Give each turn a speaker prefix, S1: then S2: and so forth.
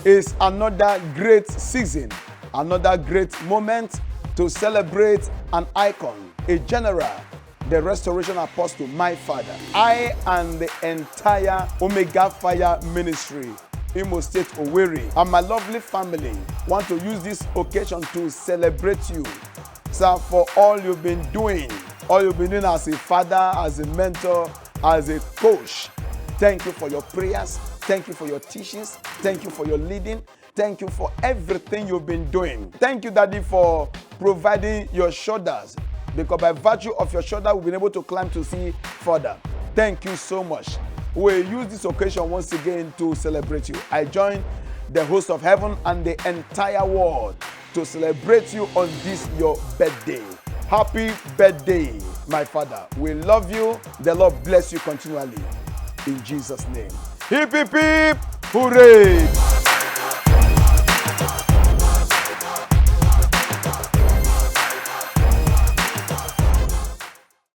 S1: is another great season, another great moment to celebrate an icon, a general, the restoration apostle, my father. I and the entire Omega Fire Ministry, Imo State, Owerri, and my lovely family want to use this occasion to celebrate you, sir, for all you've been doing. All you've been doing as a father, as a mentor, as a coach. Thank you for your prayers. Thank you for your teachings. Thank you for your leading. Thank you for everything you've been doing. Thank you, Daddy, for providing your shoulders, because by virtue of your shoulder, we've been able to climb to see further. Thank you so much. We'll use this occasion once again to celebrate you. I join the host of heaven and the entire world to celebrate you on this your birthday. Happy birthday, my father. We love you. The Lord bless you continually. In Jesus' name. Hip, hip, hip, hooray!